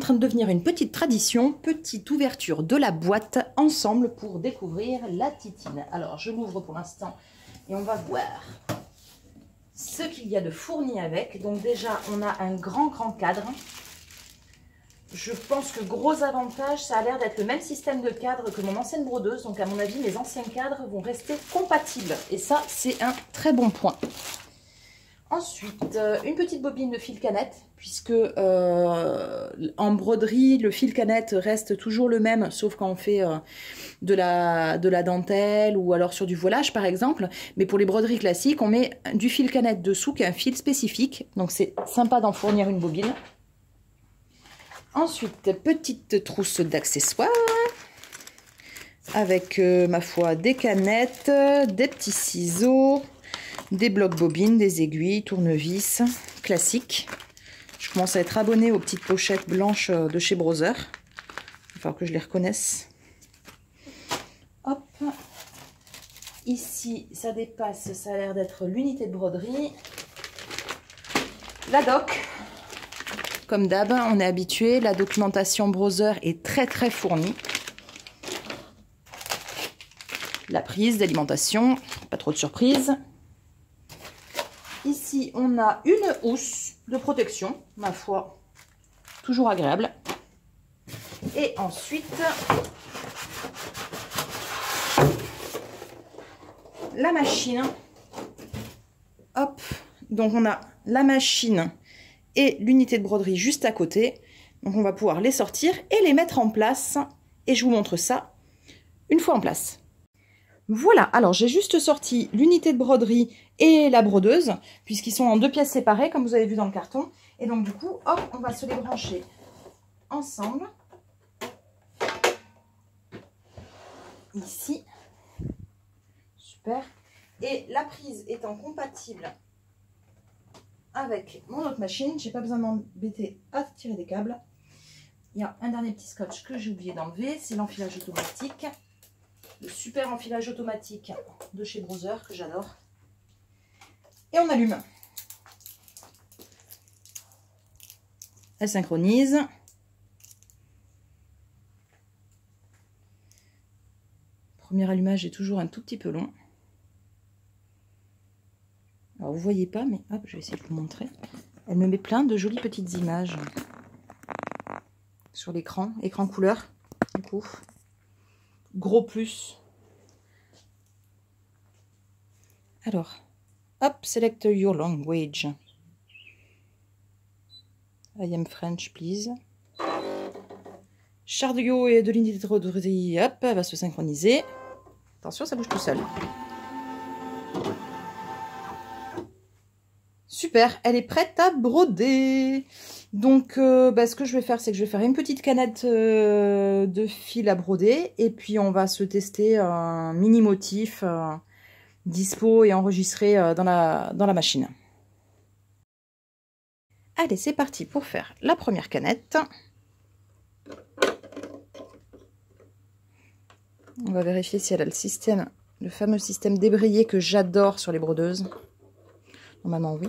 En train de devenir une petite tradition, petite ouverture de la boîte ensemble pour découvrir la titine. Alors je l'ouvre pour l'instant et on va voir ce qu'il y a de fourni avec. Donc déjà on a un grand cadre. Je pense que gros avantage, ça a l'air d'être le même système de cadre que mon ancienne brodeuse. Donc à mon avis mes anciens cadres vont rester compatibles et ça c'est un très bon point. Ensuite, une petite bobine de fil canette, puisque en broderie, le fil canette reste toujours le même, sauf quand on fait de la dentelle ou alors sur du voilage par exemple. Mais pour les broderies classiques, on met du fil canette dessous, qui est un fil spécifique. Donc c'est sympa d'en fournir une bobine. Ensuite, petite trousse d'accessoires, avec ma foi des canettes, des petits ciseaux, des blocs bobines, des aiguilles, tournevis, classiques. Je commence à être abonnée aux petites pochettes blanches de chez Brother. Il va falloir que je les reconnaisse. Hop. Ici, ça dépasse, ça a l'air d'être l'unité de broderie. La doc. Comme d'hab, on est habitué. La documentation Brother est très fournie. La prise d'alimentation, pas trop de surprises. Ici, on a une housse de protection, ma foi, toujours agréable. Et ensuite, la machine. Hop, donc on a la machine et l'unité de broderie juste à côté. Donc on va pouvoir les sortir et les mettre en place. Et je vous montre ça une fois en place. Voilà, alors j'ai juste sorti l'unité de broderie et la brodeuse, puisqu'ils sont en deux pièces séparées, comme vous avez vu dans le carton. Et donc du coup, hop, on va se les brancher ensemble. Ici. Super. Et la prise étant compatible avec mon autre machine, j'ai pas besoin de m'embêter à tirer des câbles. Il y a un dernier petit scotch que j'ai oublié d'enlever, c'est l'enfilage automatique. Le super enfilage automatique de chez Brother que j'adore. Et on allume. Elle synchronise. Premier allumage est toujours un tout petit peu long. Alors vous voyez pas, mais hop, je vais essayer de vous montrer. Elle me met plein de jolies petites images sur l'écran, écran couleur. Du coup. Gros plus. Alors, hop, select your language. I am French, please. Chardio et de l'unité de broderie, hop, elle va se synchroniser. Attention, ça bouge tout seul. Super, elle est prête à broder. Donc, ce que je vais faire, c'est que je vais faire une petite canette de fil à broder. Et puis, on va se tester un mini motif dispo et enregistré dans la machine. Allez, c'est parti pour faire la première canette. On va vérifier si elle a le fameux système débrayé que j'adore sur les brodeuses. Normalement, oui.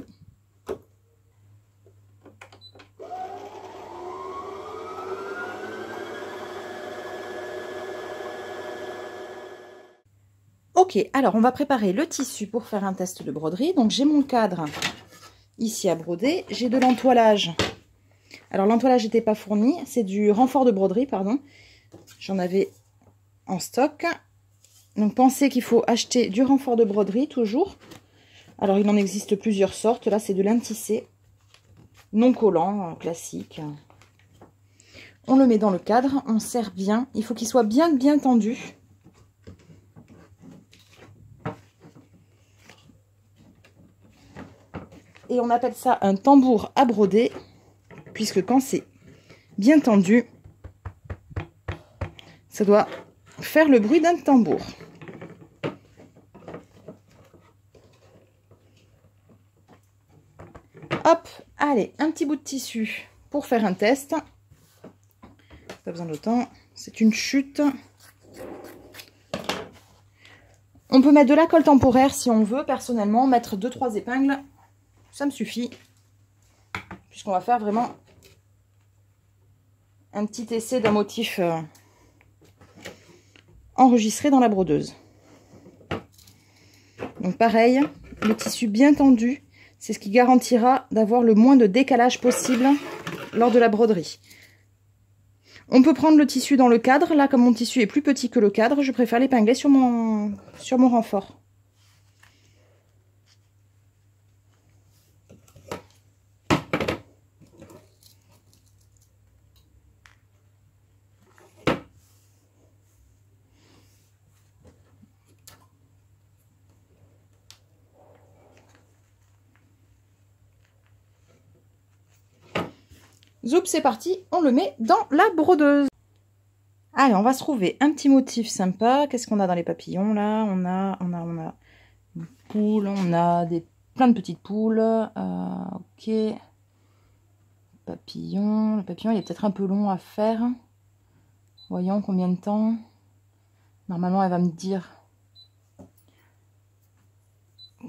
Ok, alors on va préparer le tissu pour faire un test de broderie. Donc j'ai mon cadre ici à broder. J'ai de l'entoilage. Alors l'entoilage n'était pas fourni, c'est du renfort de broderie, pardon. J'en avais en stock. Donc pensez qu'il faut acheter du renfort de broderie toujours. Alors il en existe plusieurs sortes. Là c'est de lin tissé, non collant, classique. On le met dans le cadre, on serre bien. Il faut qu'il soit bien tendu. Et on appelle ça un tambour à broder, puisque quand c'est bien tendu, ça doit faire le bruit d'un tambour. Hop, allez, un petit bout de tissu pour faire un test. Pas besoin d'autant, c'est une chute. On peut mettre de la colle temporaire si on veut. Personnellement, mettre 2-3 épingles, ça me suffit. Puisqu'on va faire vraiment un petit essai d'un motif enregistré dans la brodeuse. Donc pareil, le tissu bien tendu, c'est ce qui garantira d'avoir le moins de décalage possible lors de la broderie. On peut prendre le tissu dans le cadre. Là, comme mon tissu est plus petit que le cadre, je préfère l'épingler sur mon renfort. Zoup, c'est parti, on le met dans la brodeuse. Allez, on va se trouver un petit motif sympa. Qu'est-ce qu'on a dans les papillons là? On a une poule, on a plein de petites poules. Ok. Papillon. Le papillon, il est peut-être un peu long à faire. Voyons combien de temps. Normalement, elle va me dire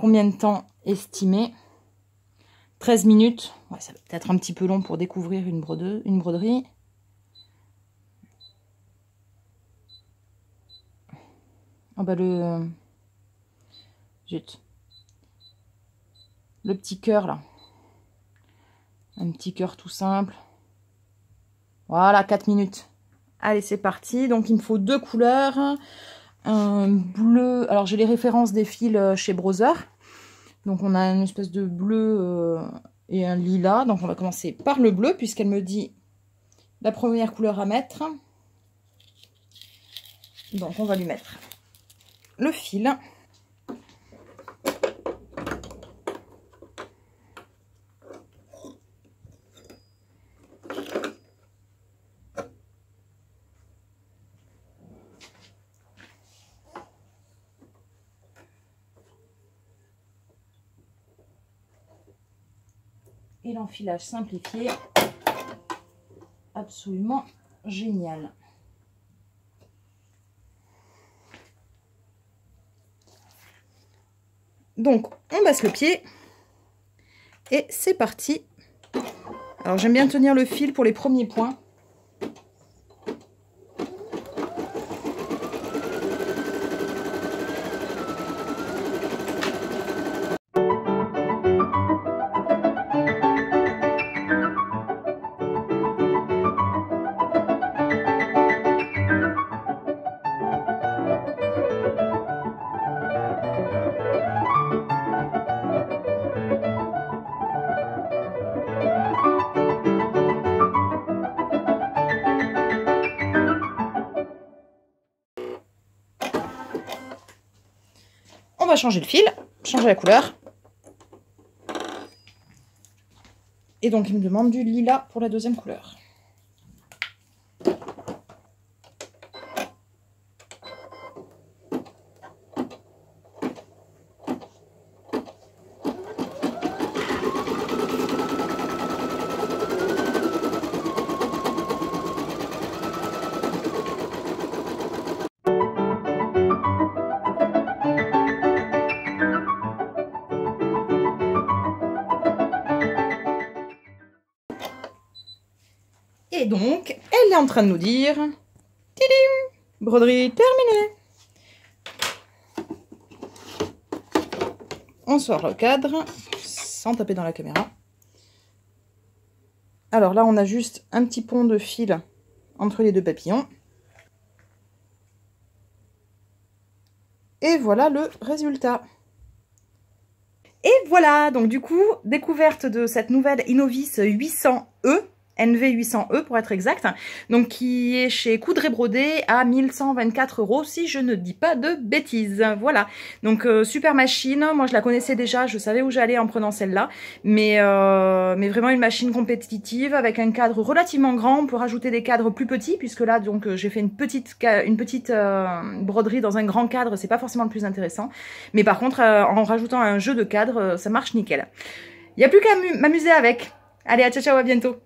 combien de temps estimé. 13 minutes. Ouais, ça va peut-être un petit peu long pour découvrir une broderie. Oh bah zut. Le petit cœur là. Un petit cœur tout simple. Voilà, 4 minutes. Allez, c'est parti. Donc, il me faut 2 couleurs. Un bleu. Alors, j'ai les références des fils chez Brother. Donc, on a une espèce de bleu et un lilas. Donc, on va commencer par le bleu, puisqu'elle me dit la première couleur à mettre. Donc, on va lui mettre le fil. Et l'enfilage simplifié, absolument génial. Donc, on baisse le pied et c'est parti. Alors, j'aime bien tenir le fil pour les premiers points. On va changer le fil, changer la couleur. Et donc, il me demande du lilas pour la deuxième couleur. Et donc, elle est en train de nous dire... Tidim, broderie terminée. On sort le cadre, sans taper dans la caméra. Alors là, on a juste un petit pont de fil entre les 2 papillons. Et voilà le résultat. Et voilà, donc du coup, découverte de cette nouvelle Innovis 800E. NV800E pour être exact, donc qui est chez Coudray Brodé à 1124 € si je ne dis pas de bêtises. Voilà, donc super machine, moi je la connaissais déjà, je savais où j'allais en prenant celle-là, mais vraiment une machine compétitive avec un cadre relativement grand. On peut rajouter des cadres plus petits puisque là donc j'ai fait une petite broderie dans un grand cadre, c'est pas forcément le plus intéressant, mais par contre en rajoutant un jeu de cadre ça marche nickel. Il n'y a plus qu'à m'amuser avec. Allez, à ciao ciao, à bientôt.